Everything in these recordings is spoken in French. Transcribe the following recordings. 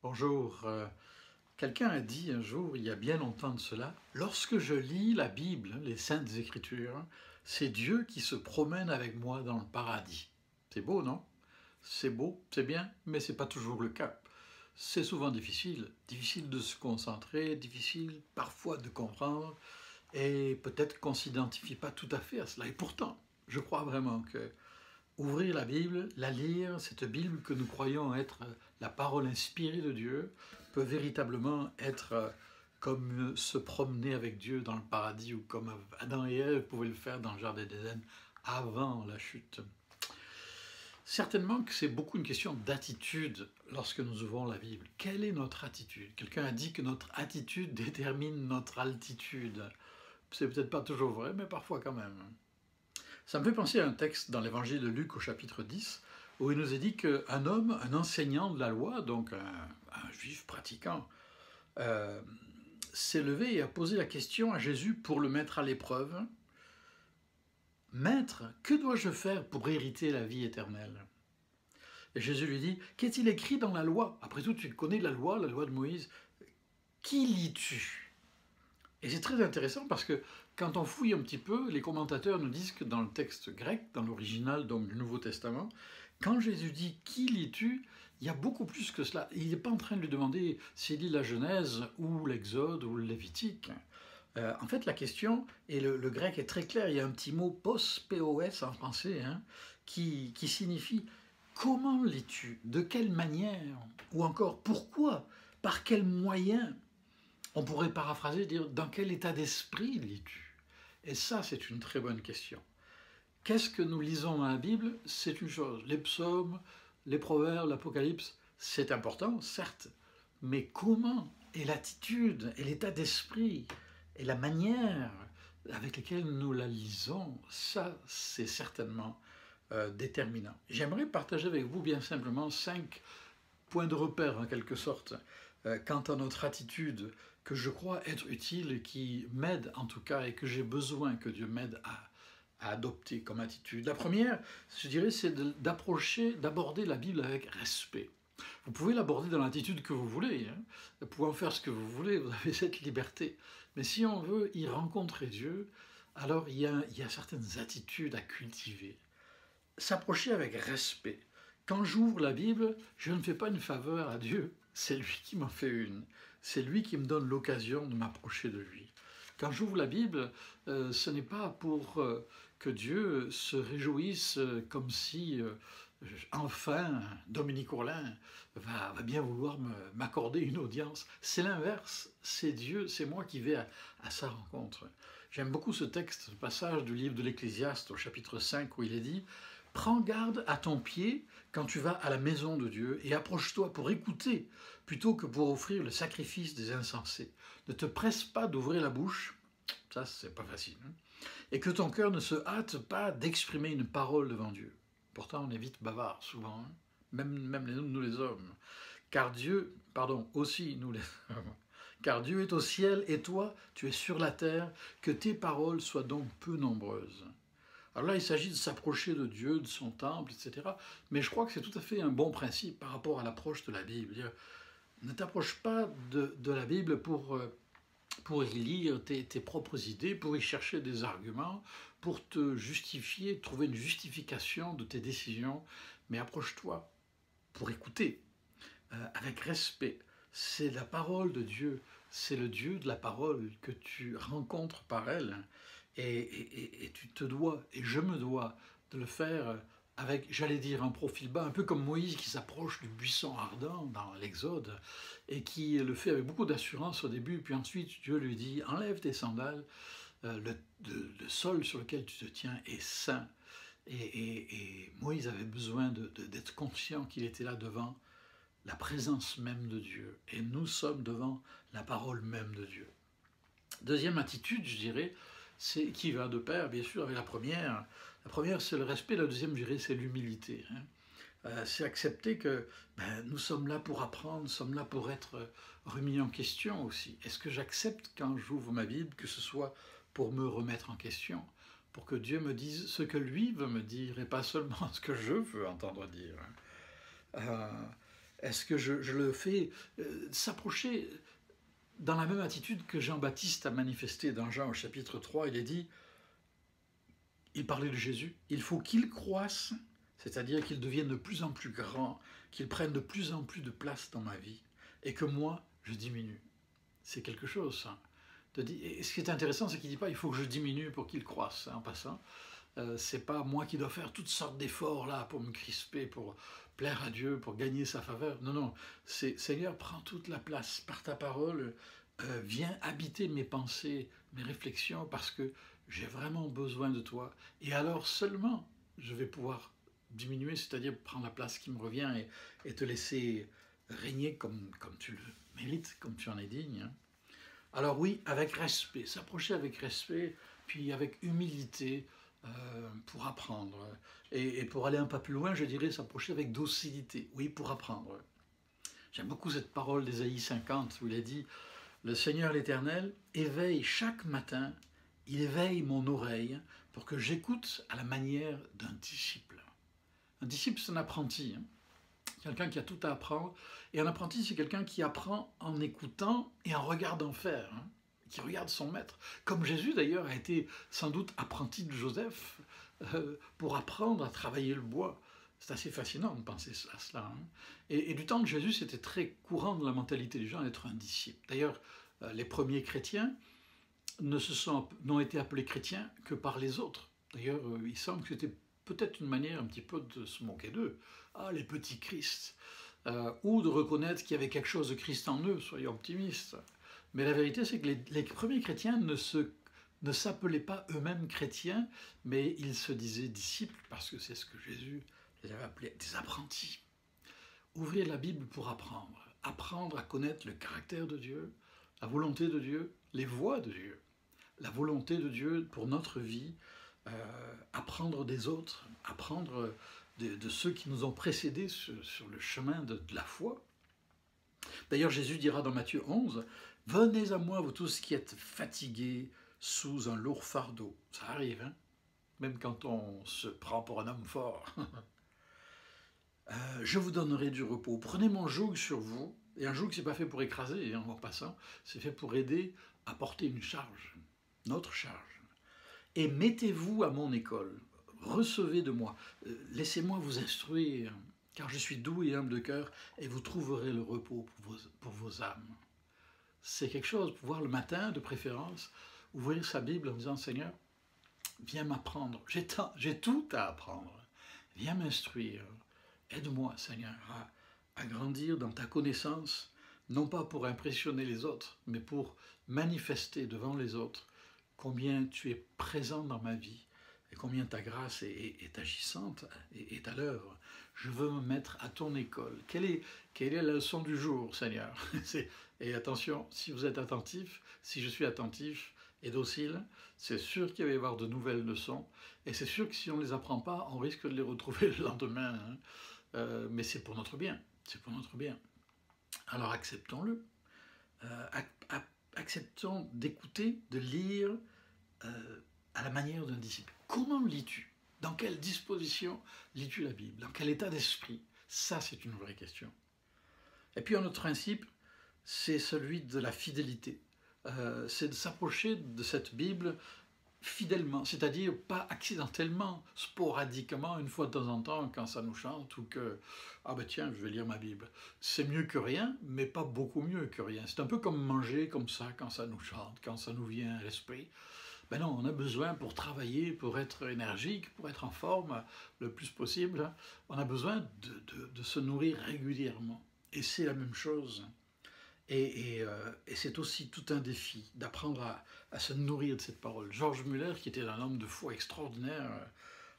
Bonjour. Quelqu'un a dit un jour, il y a bien longtemps de cela, lorsque je lis la Bible, les Saintes Écritures, c'est Dieu qui se promène avec moi dans le paradis. C'est beau, non? C'est beau, c'est bien, mais c'est pas toujours le cas. C'est souvent difficile, difficile de se concentrer, difficile parfois de comprendre, et peut-être qu'on s'identifie pas tout à fait à cela. Et pourtant, je crois vraiment que ouvrir la Bible, la lire, cette Bible que nous croyons être la parole inspirée de Dieu, peut véritablement être comme se promener avec Dieu dans le paradis ou comme Adam et Ève pouvaient le faire dans le jardin d'Éden avant la chute. Certainement que c'est beaucoup une question d'attitude lorsque nous ouvrons la Bible. Quelle est notre attitude? Quelqu'un a dit que notre attitude détermine notre altitude. C'est peut-être pas toujours vrai, mais parfois quand même. Ça me fait penser à un texte dans l'évangile de Luc au chapitre 10, où il nous est dit qu'un homme, un enseignant de la loi, donc un juif pratiquant, euh, s'est levé et a posé la question à Jésus pour le mettre à l'épreuve. Maître, que dois-je faire pour hériter la vie éternelle? Et Jésus lui dit, qu'est-il écrit dans la loi? Après tout, tu connais la loi de Moïse. Qui lis-tu? Et c'est très intéressant parce que quand on fouille un petit peu, les commentateurs nous disent que dans le texte grec, dans l'original donc du Nouveau Testament, quand Jésus dit « Qui lis-tu ?», il y a beaucoup plus que cela. Il n'est pas en train de lui demander s'il lit la Genèse ou l'Exode ou le Lévitique. En fait, la question, et le grec est très clair, il y a un petit mot « pos » P-O-S en français, qui signifie « Comment lis-tu ? De quelle manière ? Ou encore « Pourquoi ? Par quels moyens ?» On pourrait paraphraser et dire « Dans quel état d'esprit lis-tu » Et ça, c'est une très bonne question. Qu'est-ce que nous lisons dans la Bible? C'est une chose. Les psaumes, les proverbes, l'Apocalypse, c'est important, certes. Mais comment? Et l'attitude, et l'état d'esprit, et la manière avec laquelle nous la lisons, ça, c'est certainement déterminant. J'aimerais partager avec vous bien simplement 5 points de repère, en quelque sorte, quant à notre attitude, que je crois être utile et qui m'aide en tout cas, et que j'ai besoin que Dieu m'aide à adopter comme attitude. La première, je dirais, c'est d'aborder la Bible avec respect. Vous pouvez l'aborder dans l'attitude que vous voulez, vous pouvez en faire ce que vous voulez, vous avez cette liberté. Mais si on veut y rencontrer Dieu, alors il y a certaines attitudes à cultiver. S'approcher avec respect. Quand j'ouvre la Bible, je ne fais pas une faveur à Dieu, c'est lui qui m'en fait une. C'est lui qui me donne l'occasion de m'approcher de lui. Quand j'ouvre la Bible, ce n'est pas pour que Dieu se réjouisse comme si, enfin, Dominique Ourlin va bien vouloir m'accorder une audience. C'est l'inverse, c'est Dieu, c'est moi qui vais à sa rencontre. J'aime beaucoup ce texte, ce passage du livre de l'Ecclésiaste au chapitre 5 où il est dit « Prends garde à ton pied quand tu vas à la maison de Dieu et approche-toi pour écouter plutôt que pour offrir le sacrifice des insensés. Ne te presse pas d'ouvrir la bouche, ça c'est pas facile, et que ton cœur ne se hâte pas d'exprimer une parole devant Dieu. » Pourtant on est vite bavard souvent, même nous les hommes. Car Dieu, aussi nous les hommes. Car Dieu est au ciel et toi, tu es sur la terre, que tes paroles soient donc peu nombreuses. Alors là, il s'agit de s'approcher de Dieu, de son temple, etc. Mais je crois que c'est tout à fait un bon principe par rapport à l'approche de la Bible. Ne t'approche pas de la Bible pour y lire tes propres idées, pour y chercher des arguments, pour te justifier, trouver une justification de tes décisions, mais approche-toi pour écouter, avec respect. C'est la parole de Dieu, c'est le Dieu de la parole que tu rencontres par elle, et tu te dois, et je me dois, de le faire avec, j'allais dire, un profil bas, un peu comme Moïse qui s'approche du buisson ardent dans l'Exode, et qui le fait avec beaucoup d'assurance au début, puis ensuite Dieu lui dit « Enlève tes sandales, le sol sur lequel tu te tiens est saint ». Et Moïse avait besoin d'être conscient qu'il était là devant la présence même de Dieu. Et nous sommes devant la parole même de Dieu. Deuxième attitude, je dirais, c'est qui va de pair, bien sûr, avec la première. La première, c'est le respect. La deuxième, je dirais, c'est l'humilité. C'est accepter que nous sommes là pour apprendre, nous sommes là pour être remis en question aussi. Est-ce que j'accepte quand j'ouvre ma Bible que ce soit pour me remettre en question, pour que Dieu me dise ce que lui veut me dire et pas seulement ce que je veux entendre dire. Est-ce que je le fais s'approcher dans la même attitude que Jean-Baptiste a manifesté dans Jean au chapitre 3, il est dit, il parlait de Jésus, il faut qu'il croisse, c'est-à-dire qu'il devienne de plus en plus grand, qu'il prenne de plus en plus de place dans ma vie, et que moi, je diminue. C'est quelque chose, ça. Et ce qui est intéressant, c'est qu'il ne dit pas il faut que je diminue pour qu'il croisse, en passant. C'est pas moi qui dois faire toutes sortes d'efforts là pour me crisper, pour plaire à Dieu, pour gagner sa faveur. Non, non, c'est Seigneur, prends toute la place par ta parole, viens habiter mes pensées, mes réflexions, parce que j'ai vraiment besoin de toi. Et alors seulement, je vais pouvoir diminuer, c'est-à-dire prendre la place qui me revient et te laisser régner comme tu le mérites, comme tu en es digne. Hein. Alors oui, avec respect, s'approcher avec respect, puis avec humilité pour apprendre. Et pour aller un pas plus loin, je dirais s'approcher avec docilité, oui, pour apprendre. J'aime beaucoup cette parole d'Ésaïe 50 où il est dit « Le Seigneur l'Éternel éveille chaque matin, il éveille mon oreille pour que j'écoute à la manière d'un disciple. » Un disciple, c'est un apprenti, hein. Quelqu'un qui a tout à apprendre. Et un apprenti, c'est quelqu'un qui apprend en écoutant et en regardant faire, hein, qui regarde son maître. Comme Jésus, d'ailleurs, a été sans doute apprenti de Joseph pour apprendre à travailler le bois. C'est assez fascinant de penser à cela. Hein. Et du temps de Jésus, c'était très courant de la mentalité des gens d'être un disciple. D'ailleurs, les premiers chrétiens n'ont été appelés chrétiens que par les autres. D'ailleurs, il semble que c'était peut-être une manière un petit peu de se moquer d'eux. Ah, les petits Christ. Ou de reconnaître qu'il y avait quelque chose de Christ en eux, soyons optimistes. Mais la vérité, c'est que les premiers chrétiens ne s'appelaient pas eux-mêmes chrétiens, mais ils se disaient disciples, parce que c'est ce que Jésus les avait appelés, des apprentis. Ouvrez la Bible pour apprendre. Apprendre à connaître le caractère de Dieu, la volonté de Dieu, les voies de Dieu. La volonté de Dieu pour notre vie, apprendre des autres, apprendre de ceux qui nous ont précédés sur le chemin de la foi. D'ailleurs, Jésus dira dans Matthieu 11, « Venez à moi, vous tous qui êtes fatigués sous un lourd fardeau. » Ça arrive, hein, même quand on se prend pour un homme fort. Je vous donnerai du repos. Prenez mon joug sur vous. Et un joug, c'est pas fait pour écraser, hein, en passant, c'est fait pour aider à porter une charge, notre charge. Et mettez-vous à mon école. Recevez de moi, laissez-moi vous instruire, car je suis doux et humble de cœur, et vous trouverez le repos pour vos âmes. C'est quelque chose, pouvoir le matin, de préférence, ouvrir sa Bible en disant, Seigneur, viens m'apprendre, j'ai tout à apprendre, viens m'instruire, aide-moi, Seigneur, à grandir dans ta connaissance, non pas pour impressionner les autres, mais pour manifester devant les autres combien tu es présent dans ma vie, et combien ta grâce est agissante, est à l'œuvre. Je veux me mettre à ton école. Quelle est la leçon du jour, Seigneur? Et attention, si vous êtes attentif, si je suis attentif et docile, c'est sûr qu'il va y avoir de nouvelles leçons. Et c'est sûr que si on ne les apprend pas, on risque de les retrouver le lendemain. Hein. Mais c'est pour notre bien. C'est pour notre bien. Alors acceptons-le. Acceptons d'écouter, de lire à la manière d'un disciple. Comment lis-tu? Dans quelle disposition lis-tu la Bible? Dans quel état d'esprit? Ça, c'est une vraie question. Et puis un autre principe, c'est celui de la fidélité. C'est de s'approcher de cette Bible fidèlement, c'est-à-dire pas accidentellement, sporadiquement, une fois de temps en temps, quand ça nous chante, ou que, ah ben tiens, je vais lire ma Bible. C'est mieux que rien, mais pas beaucoup mieux que rien. C'est un peu comme manger comme ça, quand ça nous chante, quand ça nous vient à l'esprit. Ben non, on a besoin pour travailler, pour être énergique, pour être en forme le plus possible, on a besoin de se nourrir régulièrement. Et c'est la même chose. Et c'est aussi tout un défi d'apprendre à se nourrir de cette parole. George Muller, qui était un homme de foi extraordinaire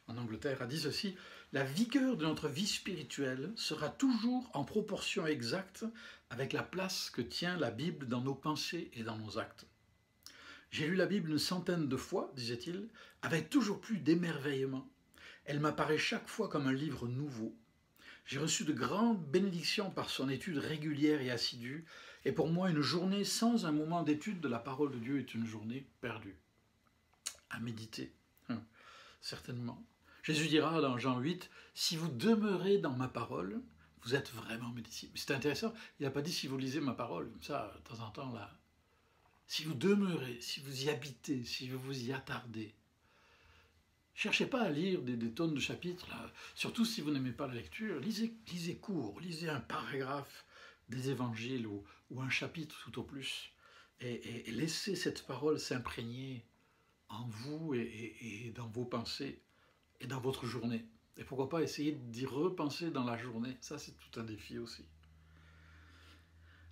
en Angleterre, a dit ceci, « La vigueur de notre vie spirituelle sera toujours en proportion exacte avec la place que tient la Bible dans nos pensées et dans nos actes. J'ai lu la Bible une centaine de fois, disait-il, avec toujours plus d'émerveillement. Elle m'apparaît chaque fois comme un livre nouveau. J'ai reçu de grandes bénédictions par son étude régulière et assidue, et pour moi, une journée sans un moment d'étude de la parole de Dieu est une journée perdue. » À méditer, certainement. Jésus dira dans Jean 8, « Si vous demeurez dans ma parole, vous êtes vraiment mes disciples. C'est intéressant, il n'a pas dit si vous lisez ma parole, comme ça, de temps en temps, là. Si vous demeurez, si vous y habitez, si vous vous y attardez. Cherchez pas à lire des tonnes de chapitres, là. Surtout si vous n'aimez pas la lecture. Lisez court, lisez un paragraphe des évangiles ou un chapitre tout au plus. Et laissez cette parole s'imprégner en vous et dans vos pensées et dans votre journée. Et pourquoi pas essayer d'y repenser dans la journée. Ça, c'est tout un défi aussi.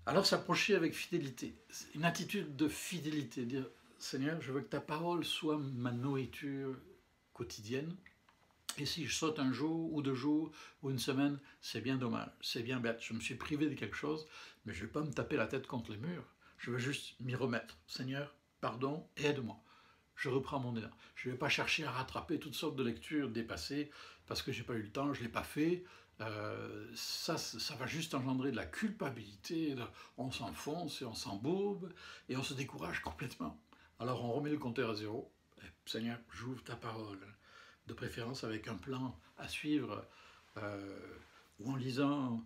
Alors s'approcher avec fidélité, une attitude de fidélité, dire Seigneur, je veux que ta parole soit ma nourriture quotidienne, et si je saute un jour ou 2 jours ou une semaine, c'est bien dommage, c'est bien bête, je me suis privé de quelque chose, mais je ne vais pas me taper la tête contre les murs, je veux juste m'y remettre. Seigneur, pardon, aide-moi. Je reprends mon élan. Je ne vais pas chercher à rattraper toutes sortes de lectures dépassées parce que je n'ai pas eu le temps, je ne l'ai pas fait. Ça va juste engendrer de la culpabilité, on s'enfonce et on s'embourbe et on se décourage complètement. Alors on remet le compteur à zéro. Seigneur, j'ouvre ta parole, de préférence avec un plan à suivre ou en lisant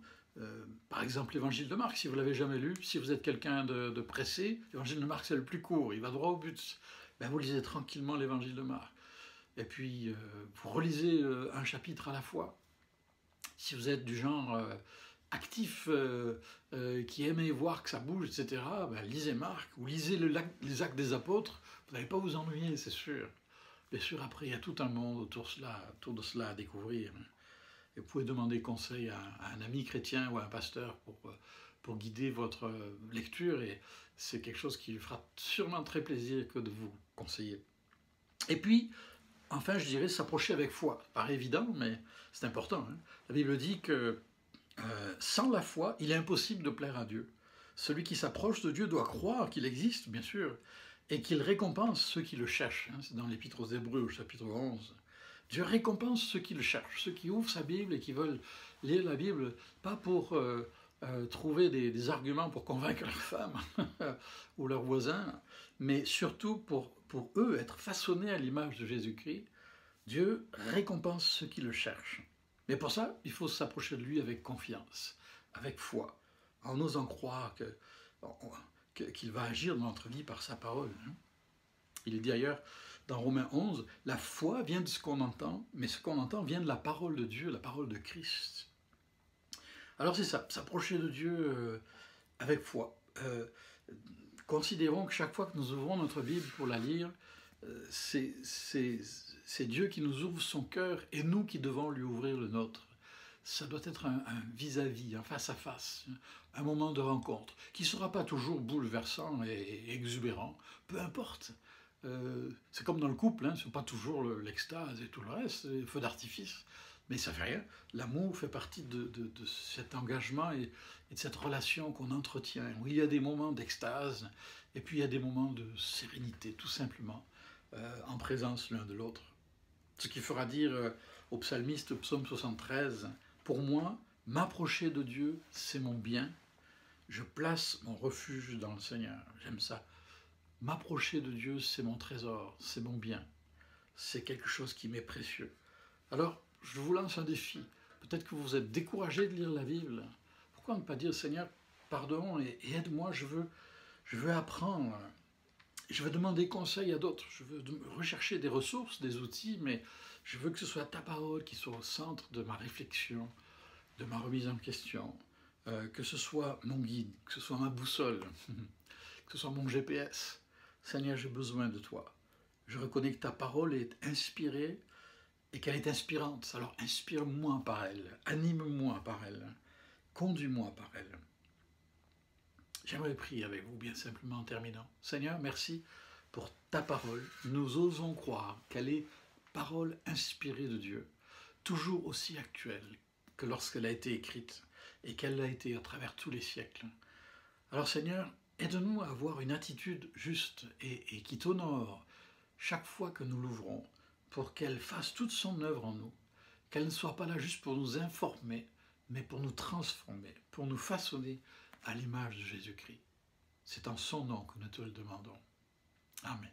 par exemple l'évangile de Marc, si vous ne l'avez jamais lu, si vous êtes quelqu'un de pressé, l'évangile de Marc c'est le plus court, il va droit au but. Ben, vous lisez tranquillement l'évangile de Marc. Et puis, vous relisez un chapitre à la fois. Si vous êtes du genre actif, qui aimait voir que ça bouge, etc., ben, lisez Marc ou lisez les Actes des Apôtres. Vous n'allez pas vous ennuyer, c'est sûr. Bien sûr, après, il y a tout un monde autour de cela à découvrir. Et vous pouvez demander conseil à un ami chrétien ou à un pasteur pour guider votre lecture. Et c'est quelque chose qui lui fera sûrement très plaisir que de vous conseiller. Et puis, enfin, je dirais s'approcher avec foi. Ça paraît évident, mais c'est important. Hein. La Bible dit que sans la foi, il est impossible de plaire à Dieu. Celui qui s'approche de Dieu doit croire qu'il existe, bien sûr, et qu'il récompense ceux qui le cherchent. Hein. C'est dans l'Épître aux Hébreux, au chapitre 11. Dieu récompense ceux qui le cherchent, ceux qui ouvrent sa Bible et qui veulent lire la Bible, pas pour trouver des arguments pour convaincre leur femme ou leurs voisins, mais surtout pour eux être façonnés à l'image de Jésus-Christ. Dieu récompense ceux qui le cherchent. Mais pour ça, il faut s'approcher de lui avec confiance, avec foi, en osant croire qu'il va agir dans notre vie par sa parole. Il est dit ailleurs, dans Romains 11, la foi vient de ce qu'on entend, mais ce qu'on entend vient de la parole de Dieu, la parole de Christ. Alors c'est ça, s'approcher de Dieu avec foi. Considérons que chaque fois que nous ouvrons notre Bible pour la lire, c'est Dieu qui nous ouvre son cœur et nous qui devons lui ouvrir le nôtre. Ça doit être un vis-à-vis, un face-à-face, un moment de rencontre, qui ne sera pas toujours bouleversant et exubérant, peu importe. C'est comme dans le couple, hein, ce n'est pas toujours l'extase et tout le reste, les feux d'artifice, mais ça ne fait rien. L'amour fait partie de cet engagement et de cette relation qu'on entretient, où il y a des moments d'extase et puis il y a des moments de sérénité, tout simplement, en présence l'un de l'autre. Ce qui fera dire au psalmiste, psaume 73, « Pour moi, m'approcher de Dieu, c'est mon bien. Je place mon refuge dans le Seigneur. » J'aime ça. M'approcher de Dieu, c'est mon trésor, c'est mon bien. C'est quelque chose qui m'est précieux. Alors, je vous lance un défi. Peut-être que vous êtes découragé de lire la Bible. Pourquoi ne pas dire, Seigneur, pardon et aide-moi, je veux apprendre. Je veux demander conseil à d'autres. Je veux rechercher des ressources, des outils, mais je veux que ce soit ta parole qui soit au centre de ma réflexion, de ma remise en question, que ce soit mon guide, que ce soit ma boussole, que ce soit mon GPS. Seigneur, j'ai besoin de toi. Je reconnais que ta parole est inspirée et qu'elle est inspirante. Alors inspire-moi par elle, anime-moi par elle, conduis-moi par elle. J'aimerais prier avec vous, bien simplement en terminant. Seigneur, merci pour ta parole. Nous osons croire qu'elle est parole inspirée de Dieu, toujours aussi actuelle que lorsqu'elle a été écrite et qu'elle l'a été à travers tous les siècles. Alors Seigneur, aide-nous à avoir une attitude juste et qui t'honore chaque fois que nous l'ouvrons, pour qu'elle fasse toute son œuvre en nous, qu'elle ne soit pas là juste pour nous informer, mais pour nous transformer, pour nous façonner à l'image de Jésus-Christ. C'est en son nom que nous te le demandons. Amen.